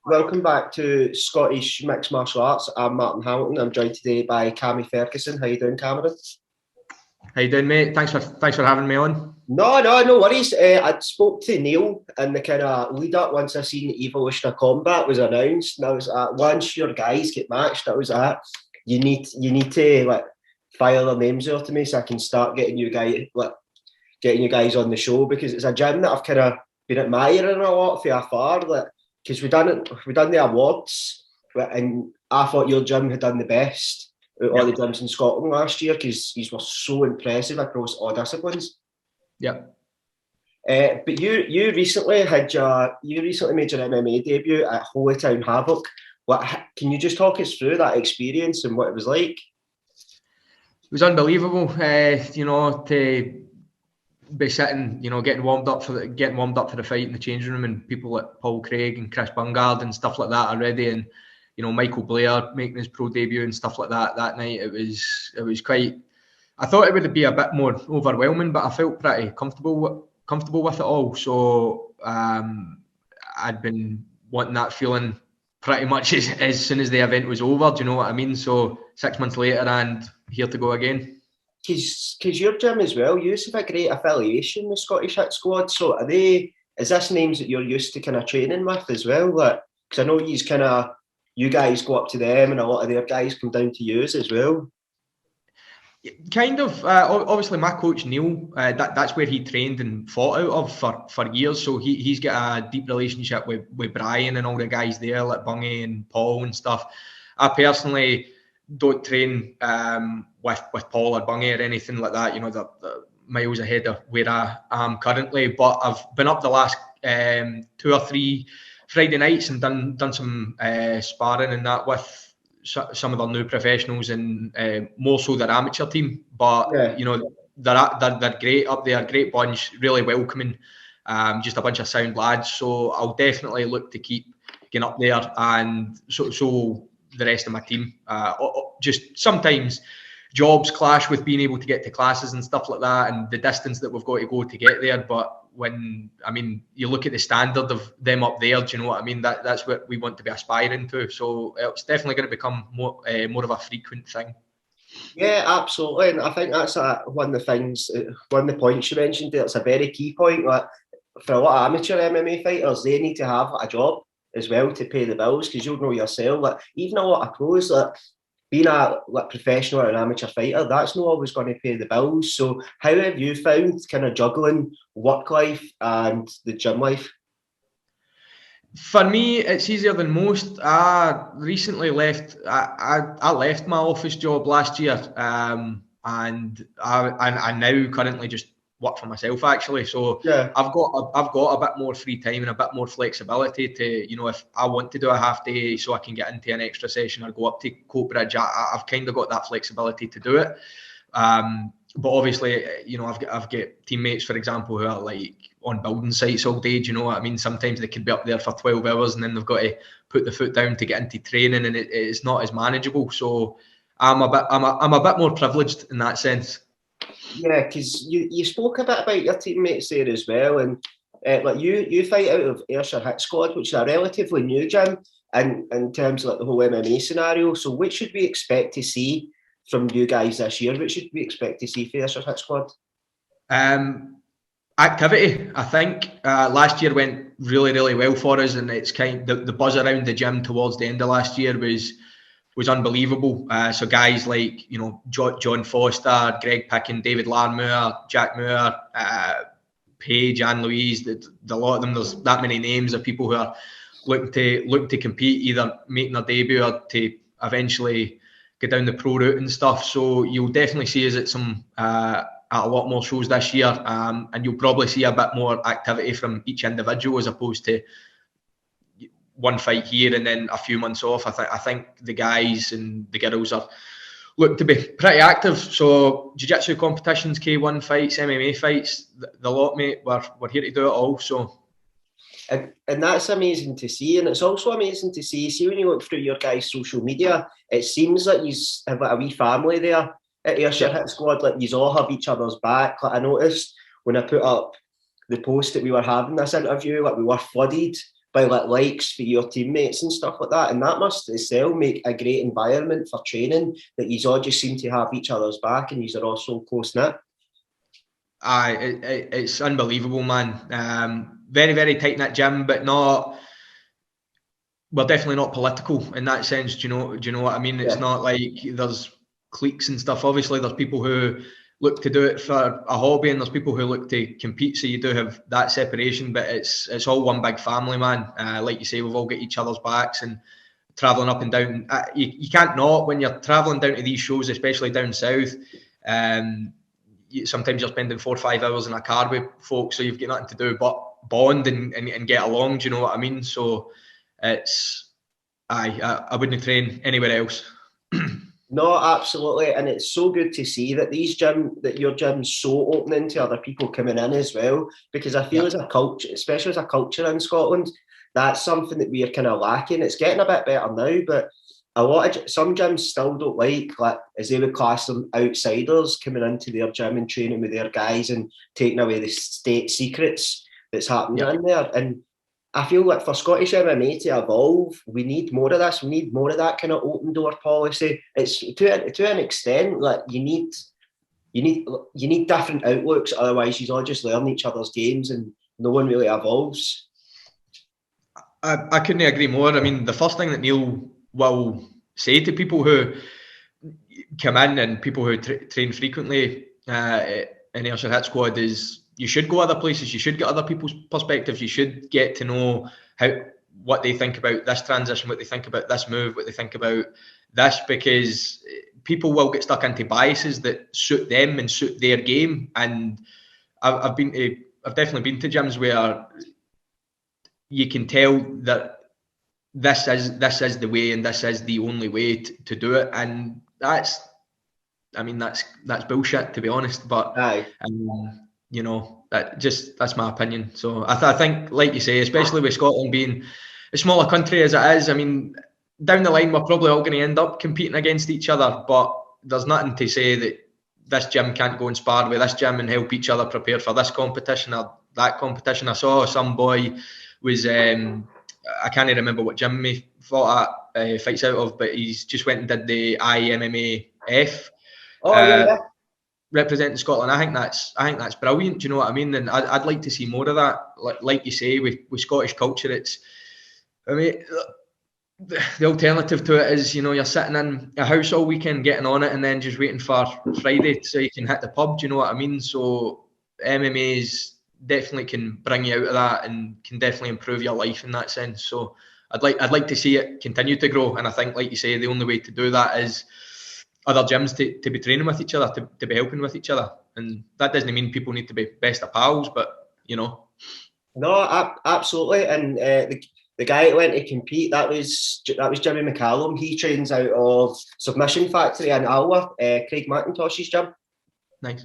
welcome back to Scottish Mixed Martial Arts. I'm Martin Hamilton. I'm joined today by Cameron Ferguson. How you doing, Cameron? How you doing, mate? Thanks for having me on. No worries. I spoke to Neil in the kind of lead up once I seen the Evolution of Combat was announced, and I was once your guys get matched, that was that. You need to like file their names out to me so I can start getting you guys on the show, because it's a gym that I've kind of been admiring a lot for afar. Because we done the awards, and I thought your gym had done the best out of all the gyms in Scotland last year, because these were so impressive across all disciplines. Yeah. But you recently made your MMA debut at Holy Town Havoc. Can you just talk us through that experience and what it was like? It was unbelievable, to be sitting, getting warmed up for the fight in the changing room, and people like Paul Craig and Chris Bungard and stuff like that already, and Michael Blair making his pro debut and stuff like that night. It was quite. I thought it would be a bit more overwhelming, but I felt pretty comfortable with it all. So I'd been wanting that feeling pretty much as soon as the event was over. Do you know what I mean? So 6 months later, and here to go again. Because your gym as well, you have a great affiliation with Scottish Hit Squads. So is this names that you're used to kind of training with as well? Because I know you guys go up to them, and a lot of their guys come down to yours as well. Kind of. Obviously, my coach Neil, that's where he trained and fought out of for years. So he's got a deep relationship with Brian and all the guys there, like Bungie and Paul and stuff. I personally don't train with Paul or Bungie or anything like that. The miles ahead of where I am currently. But I've been up the last 2 or 3 Friday nights and done some sparring and that with some of the new professionals, and more so their amateur team. But they're great up there, great bunch, really welcoming, just a bunch of sound lads. So I'll definitely look to keep getting up there, and so the rest of my team. Just sometimes jobs clash with being able to get to classes and stuff like that, and the distance that we've got to go to get there. But you look at the standard of them up there, do you know what I mean? That's what we want to be aspiring to. So it's definitely going to become more of a frequent thing. Yeah, absolutely. And I think that's one of the points you mentioned there. It's a very key point. Like, for a lot of amateur MMA fighters, they need to have a job as well to pay the bills, because you'll know yourself, like, even a lot of pros, like, being a professional or an amateur fighter, that's not always going to pay the bills. So how have you found kind of juggling work life and the gym life? For me, it's easier than most. I recently left. I left my office job last year, and I now currently just work for myself, actually. So I've got a bit more free time and a bit more flexibility to, if I want to do a half day so I can get into an extra session or go up to Coatbridge, I've kind of got that flexibility to do it. But obviously, I've got teammates, for example, who are like on building sites all day. Do you know what I mean? Sometimes they could be up there for 12 hours and then they've got to put the foot down to get into training, and it's not as manageable. So I'm a bit more privileged in that sense. Yeah, because you spoke a bit about your teammates there as well, and like you fight out of Ayrshire Hit Squad, which is a relatively new gym in terms of like the whole MMA scenario. So what should we expect to see from you guys this year? What should we expect to see for Ayrshire Hit Squad? Activity. I think last year went really, really well for us, and it's the buzz around the gym towards the end of last year was unbelievable. So guys like, John Foster, Greg Picken, David Larmour, Jack Moore, Paige, Anne Louise, a lot of them, there's that many names of people who are looking to compete, either making their debut or to eventually get down the pro route and stuff. So you'll definitely see us at a lot more shows this year, and you'll probably see a bit more activity from each individual as opposed to one fight here and then a few months off. I think the guys and the girls are looking to be pretty active. So jiu-jitsu competitions, K1 fights, MMA fights, the lot, mate. We're here to do it all. So, and that's amazing to see, and it's also amazing to see when you look through your guys' social media, it seems like you have like a wee family there at Ayrshire Hit Squad. Like, you all have each other's back. Like, I noticed when I put up the post that we were having this interview, like, we were flooded by like likes for your teammates and stuff like that, and that must as well make a great environment for training, that you all just seem to have each other's back and you are all so close knit. It's unbelievable, man. Very, very tight knit gym, but not. We're definitely not political in that sense. Do you know what I mean? It's not like there's cliques and stuff. Obviously, there's people who look to do it for a hobby, and there's people who look to compete. So you do have that separation, but it's all one big family, man. Like you say, we've all got each other's backs, and traveling up and down. You can't not when you're traveling down to these shows, especially down south. Sometimes you're spending 4 or 5 hours in a car with folks, so you've got nothing to do but bond and get along. Do you know what I mean? So I wouldn't train anywhere else. No, absolutely, and it's so good to see that your gym's so opening to other people coming in as well. Because I feel as a culture, especially as a culture in Scotland, that's something that we are kind of lacking. It's getting a bit better now, but some gyms still don't like, as they would class them, outsiders coming into their gym and training with their guys and taking away the state secrets that's happening in there. And I feel like for Scottish MMA to evolve, we need more of this. We need more of that kind of open door policy. It's to an extent, like you need different outlooks. Otherwise, you all just learn each other's games and no one really evolves. I couldn't agree more. I mean, the first thing that Neil will say to people who come in and people who train frequently in Ayrshire Hit Squad is, you should go other places. You should get other people's perspectives. You should get to know what they think about this transition, what they think about this move, what they think about this, because people will get stuck into biases that suit them and suit their game. And I've definitely been to gyms where you can tell that this is the way and this is the only way to do it, and that's bullshit, to be honest. But that's my opinion. So I think, like you say, especially with Scotland being a smaller country as it is, I mean, down the line we're probably all going to end up competing against each other, but there's nothing to say that this gym can't go and spar with this gym and help each other prepare for this competition or that competition. I saw some boy was I can't remember what gym he fought at, fights out of, but he's just went and did the IMMAF. Representing Scotland. I think that's brilliant. Do you know what I mean? And I'd like to see more of that. Like you say, with Scottish culture, the alternative to it is, you're sitting in a house all weekend getting on it and then just waiting for Friday so you can hit the pub. Do you know what I mean? So MMA's definitely can bring you out of that and can definitely improve your life in that sense. So I'd like to see it continue to grow, and I think, like you say, the only way to do that is other gyms to be training with each other, to be helping with each other. And that doesn't mean people need to be best of pals, but No, absolutely. And the guy that went to compete, that was Jimmy McCallum. He trains out of Submission Factory in Alwa, Craig McIntosh's gym. Nice.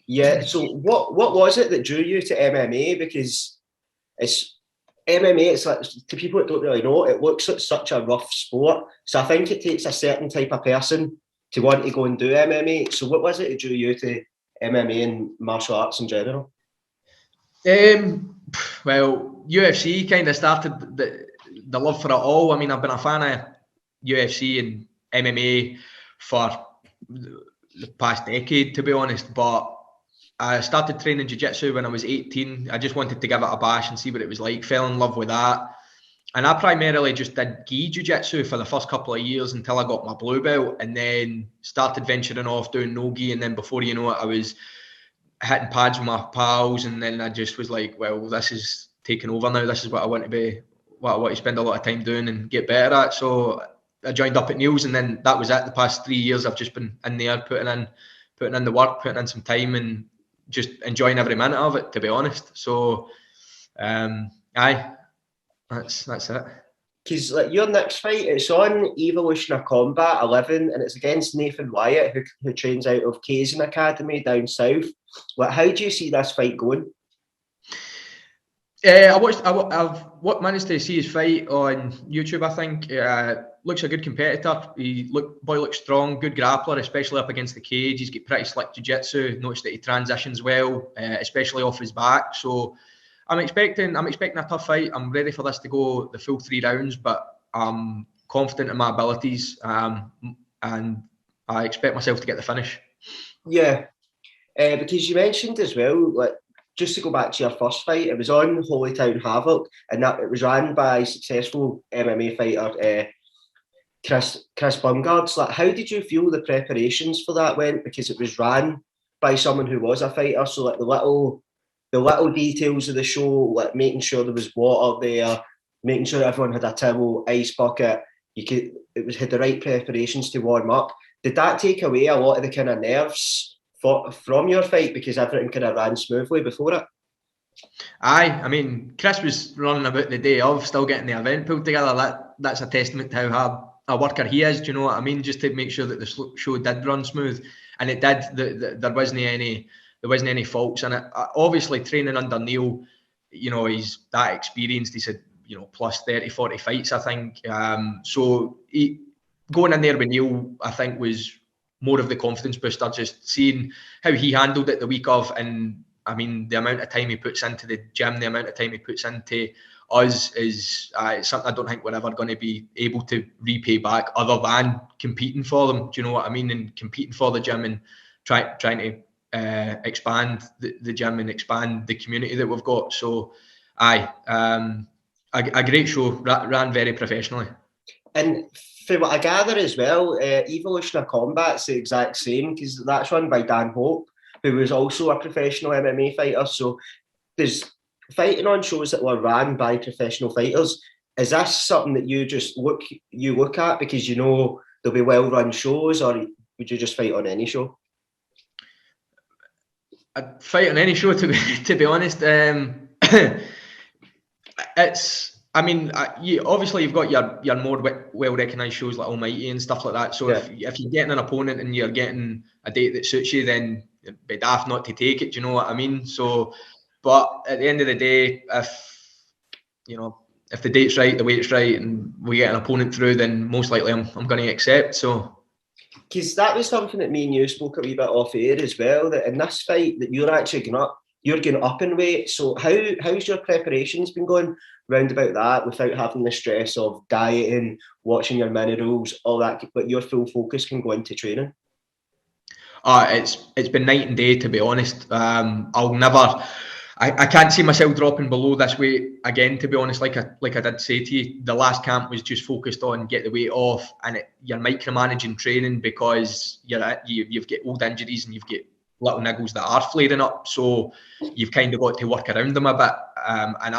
Yeah. So what was it that drew you to MMA? Because it's like, to people that don't really know, it looks like such a rough sport. So I think it takes a certain type of person to want to go and do MMA. So what was it that drew you to MMA and martial arts in general? Well, UFC kind of started the love for it all. I mean, I've been a fan of UFC and MMA for the past decade, to be honest, but I started training jiu-jitsu when I was 18. I just wanted to give it a bash and see what it was like. Fell in love with that. And I primarily just did gi jiu-jitsu for the first couple of years until I got my blue belt, and then started venturing off doing no gi. And then before you know it, I was hitting pads with my pals. And then I just was like, well, this is taking over now. This is what I want to be, what I want to spend a lot of time doing and get better at. So I joined up at Neil's, and then that was it. The past 3 years, I've just been in there, putting in the work, putting in some time, and just enjoying every minute of it, to be honest. So, that's it. Because your next fight, it's on Evolution of Combat 11, and it's against Nathan Wyatt, who trains out of Kazan Academy down south. How do you see this fight going? I've managed to see his fight on YouTube. I think looks a good competitor. Boy looks strong, good grappler, especially up against the cage. He's got pretty slick jiu-jitsu. Noticed that he transitions well, especially off his back. So I'm expecting a tough fight. I'm ready for this to go the full 3 rounds, but I'm confident in my abilities, and I expect myself to get the finish. Yeah, because you mentioned as well, like, just to go back to your first fight, it was on Holytown Havoc, and that it was ran by successful MMA fighter Chris Bumgards. Like, how did you feel the preparations for that went? Because it was ran by someone who was a fighter, so like the little details of the show, like making sure there was water there, making sure everyone had a towel, ice bucket. Had the right preparations to warm up. Did that take away a lot of the kind of nerves from your fight because everything kind of ran smoothly before it? Aye, I mean, Chris was running about the day of, still getting the event pulled together. That's a testament to how hard a worker he is. Do you know what I mean? Just to make sure that the show did run smooth, and it did. There wasn't any faults in it. Obviously, training under Neil, he's that experienced. He said, plus 30, 40 fights, I think. So going in there with Neil, I think, was more of the confidence booster. Just seeing how he handled it the week of, and I mean, the amount of time he puts into the gym, the amount of time he puts into us is something I don't think we're ever going to be able to repay back, other than competing for them. Do you know what I mean? And competing for the gym and trying to expand the gym and expand the community that we've got. So, a great show, ran very professionally. And from what I gather as well, Evolution of Combat's the exact same, because that's run by Dan Hope, who was also a professional MMA fighter. So there's fighting on shows that were ran by professional fighters. Is this something that you just look at because there'll be well-run shows, or would you just fight on any show? I'd fight on any show, to be honest. Obviously you've got your more well-recognised shows like Almighty and stuff like that. So if you're getting an opponent and you're getting a date that suits you, then it'd be daft not to take it. Do you know what I mean? So, but at the end of the day, if the date's right, the weight's right, and we get an opponent through, then most likely I'm going to accept. So, because that was something that me and you spoke a wee bit off air as well, that in this fight that you're actually going up in weight. So how's your preparations been going round about that without having the stress of dieting, watching your minerals, all that, but your full focus can go into training? It's been night and day, to be honest. I can't see myself dropping below this weight again, to be honest. Like I did say to you, the last camp was just focused on get the weight off, and you're micromanaging training because you've got old injuries and you've got little niggles that are flaring up, so you've kind of got to work around them a bit. And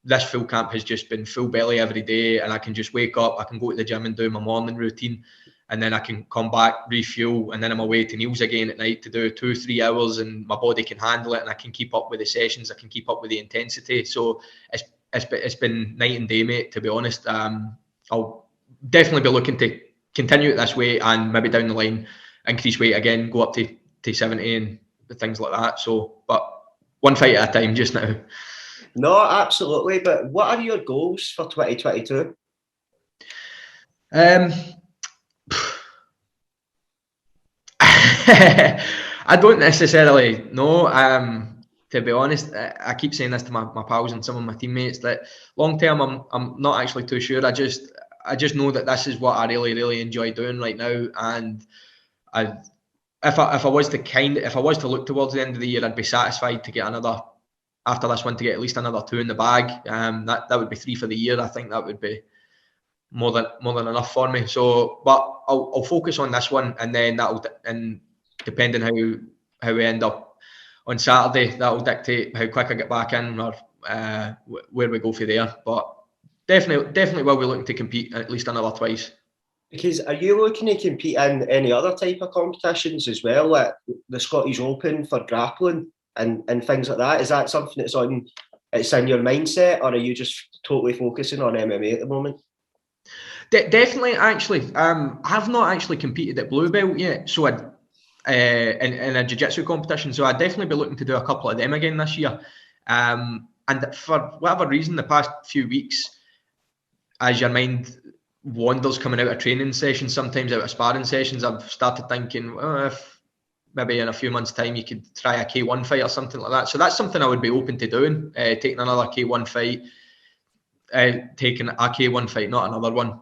this full camp has just been full belly every day, and I can just wake up, I can go to the gym and do my morning routine, and then I can come back, refuel, and then I'm away to Neil's again at night to do 2-3 hours, and my body can handle it, and I can keep up with the sessions, I can keep up with the intensity. So it's been night and day, mate, to be honest. I'll definitely be looking to continue it this way, and maybe down the line increase weight again, go up to 70 and things like that. So, but one fight at a time just now. No, absolutely. But what are your goals for 2022? I don't necessarily know. To be honest, I keep saying this to my pals and some of my teammates that long term I'm not actually too sure. I just know that this is what I really, really enjoy doing right now, and if I was to look towards the end of the year, I'd be satisfied to get another, after this one, to get at least another 2 in the bag. That would be 3 for the year. I think that would be more than enough for me. So, but I'll focus on this one, and then depending how we end up on Saturday, that'll dictate how quick I get back in, or where we go for there. But definitely will be looking to compete at least another twice. Because are you looking to compete in any other type of competitions as well, like the Scottish Open for grappling and things like that? Is that something that's in your mindset, or are you just totally focusing on MMA at the moment? Definitely, actually. I've not actually competed at blue belt yet, so in a jiu-jitsu competition. So I'd definitely be looking to do a couple of them again this year. And for whatever reason, the past few weeks, as your mind wanders coming out of training sessions, sometimes out of sparring sessions, I've started thinking, well, if maybe in a few months' time you could try a K1 fight or something like that. So that's something I would be open to doing, taking another K1 fight, taking a K1 fight, not another one,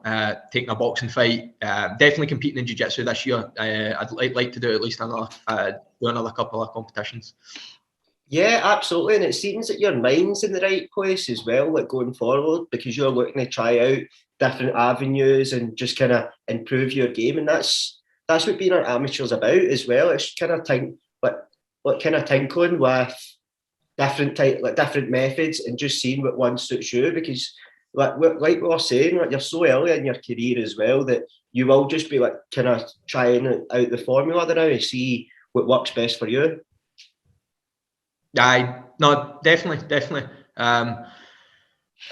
taking a boxing fight, definitely competing in jiu-jitsu this year. I'd like to do at least another couple of competitions. Yeah, absolutely. And it seems that your mind's in the right place as well, like going forward, because you're looking to try out different avenues and just kind of improve your game. And that's what being an amateur's about as well. It's kind of kind of tinkling with different methods and just seeing what one suits you, because like we were saying, like, you're so early in your career as well that you will just be like kind of trying out the formula now to see what works best for you. No, definitely.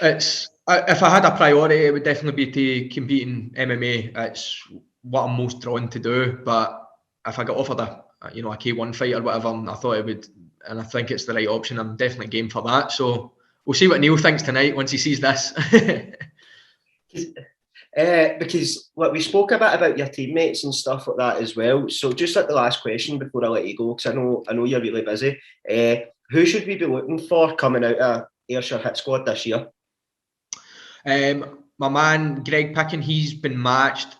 It's if I had a priority, it would definitely be to compete in MMA. It's what I'm most drawn to do. But if I got offered a K1 fight or whatever, I thought it would, and I think it's the right option. I'm definitely game for that. So we'll see what Neil thinks tonight once he sees this. Because we spoke a bit about your teammates and stuff like that as well. So just like the last question before I let you go, because I know you're really busy. Who should we be looking for coming out of Ayrshire Hit Squad this year? My man Greg Picken, he's been matched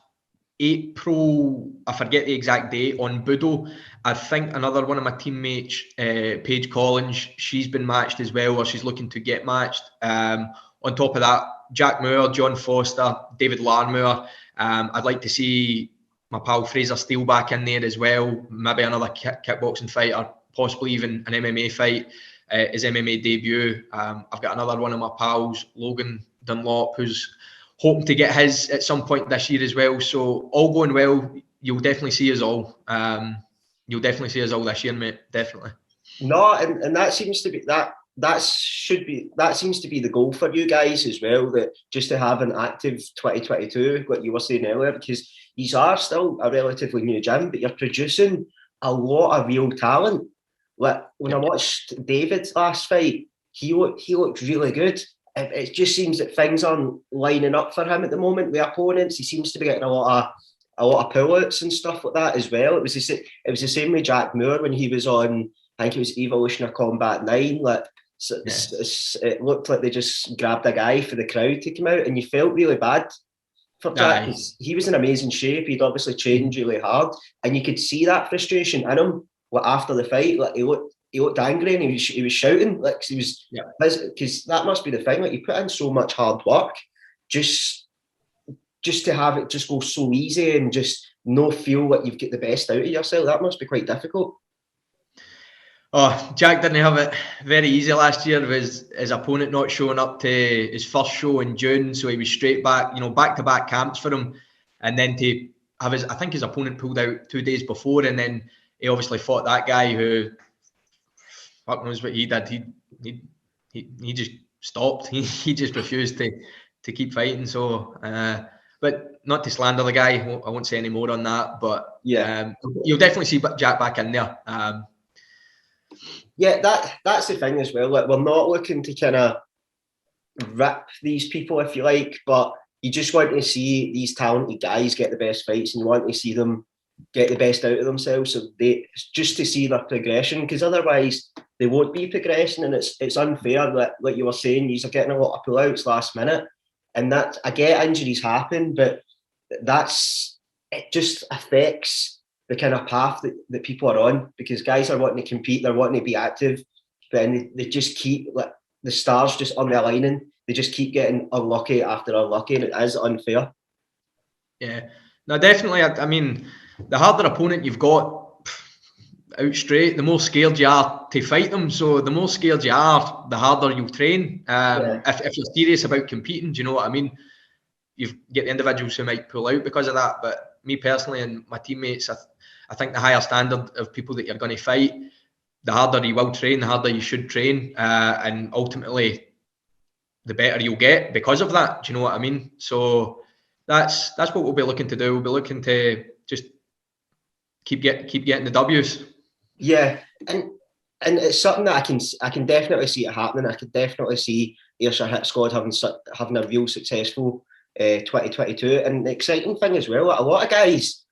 April, I forget the exact date, on Budo. I think another one of my teammates, Paige Collins, she's been matched as well, or she's looking to get matched. On top of that, Jack Moore, John Foster, David Larmour. I'd like to see my pal Fraser Steele back in there as well. Maybe another kickboxing fight, or possibly even an MMA fight, his MMA debut. I've got another one of my pals, Logan Dunlop, who's hoping to get his at some point this year as well. So all going well, you'll definitely see us all. You'll definitely see us all this year, mate. Definitely. No, and that seems to be that seems to be the goal for you guys as well, that just to have an active 2022, like you were saying earlier, because these are still a relatively new gym, but you're producing a lot of real talent. Like when I watched David's last fight, he looked really good. It just seems that things aren't lining up for him at the moment with opponents. He seems to be getting a lot of pullouts and stuff like that as well. It was the same with Jack Moore when he was on, I think it was Evolution of Combat 9. Like, it looked like they just grabbed a guy for the crowd to come out, and you felt really bad for Jack. He was in amazing shape. He'd obviously trained really hard, and you could see that frustration in him. Like after the fight, like he looked angry and he was shouting, like he was, because that must be the thing. Like you put in so much hard work, just to have it just go so easy and just no feel like you've got the best out of yourself. That must be quite difficult. Oh, Jack didn't have it very easy last year with his opponent not showing up to his first show in June, so he was straight back, back-to-back camps for him, and then to have I think his opponent pulled out 2 days before, and then he obviously fought that guy who, fuck knows what he did. He just stopped. He just refused to keep fighting. So, but not to slander the guy, I won't say any more on that. But you'll definitely see Jack back in there. That's the thing as well. Like, we're not looking to kind of rip these people, if you like, but you just want to see these talented guys get the best fights, and you want to see them get the best out of themselves. So just to see their progression, because otherwise they won't be progressing, and it's unfair that, like you were saying, you're getting a lot of pullouts last minute, and that I get injuries happen, but it just affects the kind of path that people are on, because guys are wanting to compete, they're wanting to be active, but then they just keep, like, the stars just unaligning. They just keep getting unlucky after unlucky, and it is unfair. Yeah, no, definitely. I mean, the harder opponent you've got out straight, the more scared you are to fight them. So the more scared you are, the harder you'll train. If you're serious about competing, do you know what I mean? You get the individuals who might pull out because of that. But me personally and my teammates, I think the higher standard of people that you're going to fight, the harder you will train, the harder you should train. And ultimately, the better you'll get because of that. Do you know what I mean? So that's what we'll be looking to do. We'll be looking to just keep getting the W's. Yeah, and it's something that I can definitely see it happening. I could definitely see Ayrshire Hit Squad having a real successful 2022. And the exciting thing as well, a lot of guys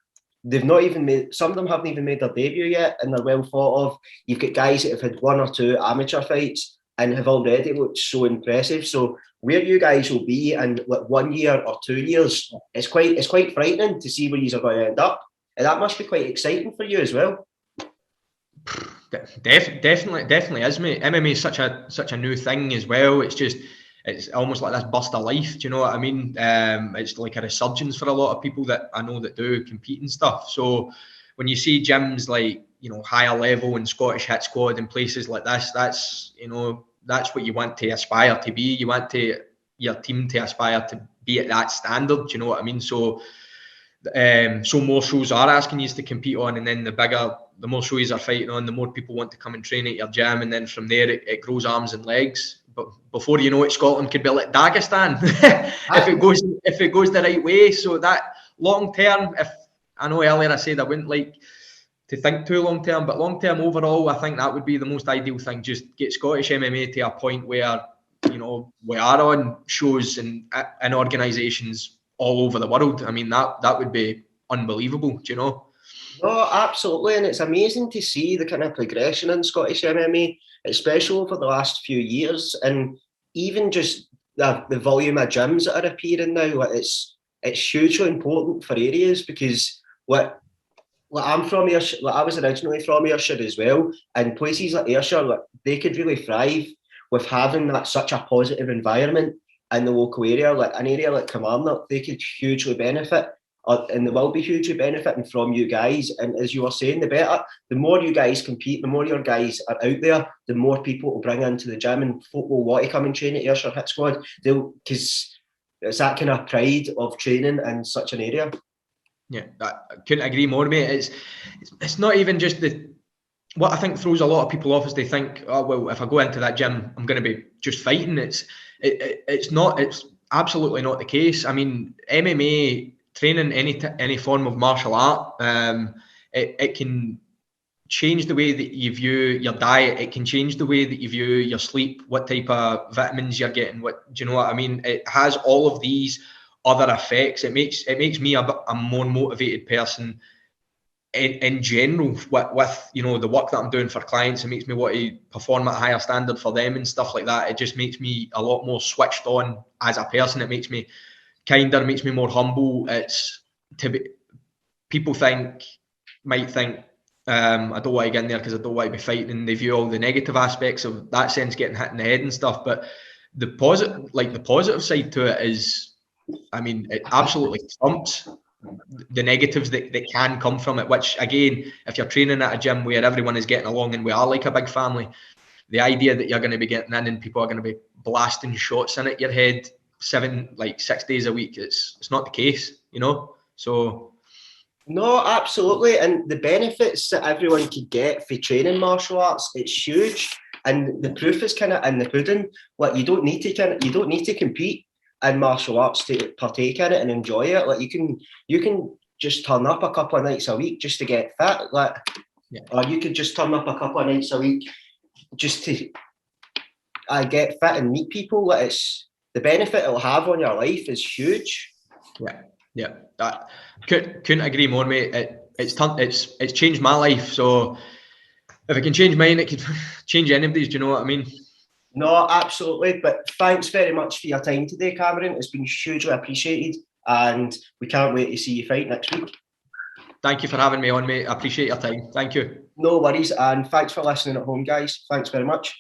they've not even made, some of them haven't even made their debut yet, and they're well thought of. You've got guys that have had 1 or 2 amateur fights and have already looked so impressive. So where you guys will be in like 1 year or 2 years, it's quite frightening to see where you are going to end up. And that must be quite exciting for you as well. Definitely is, mate. MMA is such a new thing as well. It's almost like this burst of life. Do you know what I mean? It's like a resurgence for a lot of people that I know that do compete and stuff. So when you see gyms like, you know, higher level and Scottish Hit Squad and places like this, that's what you want to aspire to be. You want your team to aspire to be at that standard. Do you know what I mean? So more shows are asking you to compete on, and then the more shows are fighting on, the more people want to come and train at your gym, and then from there it grows arms and legs. But before you know it, Scotland could be like Dagestan if it goes the right way. So that long term, if I know earlier I said I wouldn't like to think too long term, but long term overall, I think that would be the most ideal thing. Just get Scottish MMA to a point where, you know, we are on shows and organisations all over the world. I mean, that would be unbelievable, do you know? No, absolutely, and it's amazing to see the kind of progression in Scottish MMA, especially over the last few years, and even just the volume of gyms that are appearing now. Like it's hugely important for areas, because I'm from Ayrshire, I was originally from Ayrshire as well, and places like Ayrshire, they could really thrive with having that such a positive environment in the local area. Like an area like Kilmarnock, they could hugely benefit, and they will be hugely benefiting from you guys. And as you were saying, the more you guys compete, the more your guys are out there, the more people will bring into the gym, and folk will want to come and train at Ayrshire Hit Squad. Because it's that kind of pride of training in such an area. Yeah, I couldn't agree more, mate. It's not even just what I think throws a lot of people off is they think, oh well, if I go into that gym, I'm going to be just fighting. It's not. It's absolutely not the case. I mean, MMA training, any form of martial art, it can change the way that you view your diet. It can change the way that you view your sleep, what type of vitamins you're getting. Do you know what I mean? It has all of these other effects. It makes me a more motivated person in general with you know the work that I'm doing for clients. It makes me want to perform at a higher standard for them and stuff like that. It just makes me a lot more switched on as a person. It makes me kinder, makes me more humble. People might think I don't want to get in there because I don't want to be fighting, and they view all the negative aspects of that sense, getting hit in the head and stuff. But the positive side to it is, I mean, it absolutely trumps the negatives that can come from it, which again, if you're training at a gym where everyone is getting along and we are like a big family, the idea that you're going to be getting in and people are going to be blasting shots in at your head 6 days a week, it's not the case, you know. So no, absolutely, and the benefits that everyone could get for training martial arts, it's huge, and the proof is kind of in the pudding. Like you don't need to compete in martial arts to partake in it and enjoy it. Like you can just turn up a couple of nights a week just to get fit, or you could just turn up a couple of nights a week just to get fit and meet people. Like it's the benefit it'll have on your life is huge. Yeah, that couldn't agree more, mate. It's changed my life. So if it can change mine, it could change anybody's. Do you know what I mean? No, absolutely. But thanks very much for your time today, Cameron. It's been hugely appreciated, and we can't wait to see you fight next week. Thank you for having me on, mate. I appreciate your time. Thank you. No worries, and thanks for listening at home, guys. Thanks very much.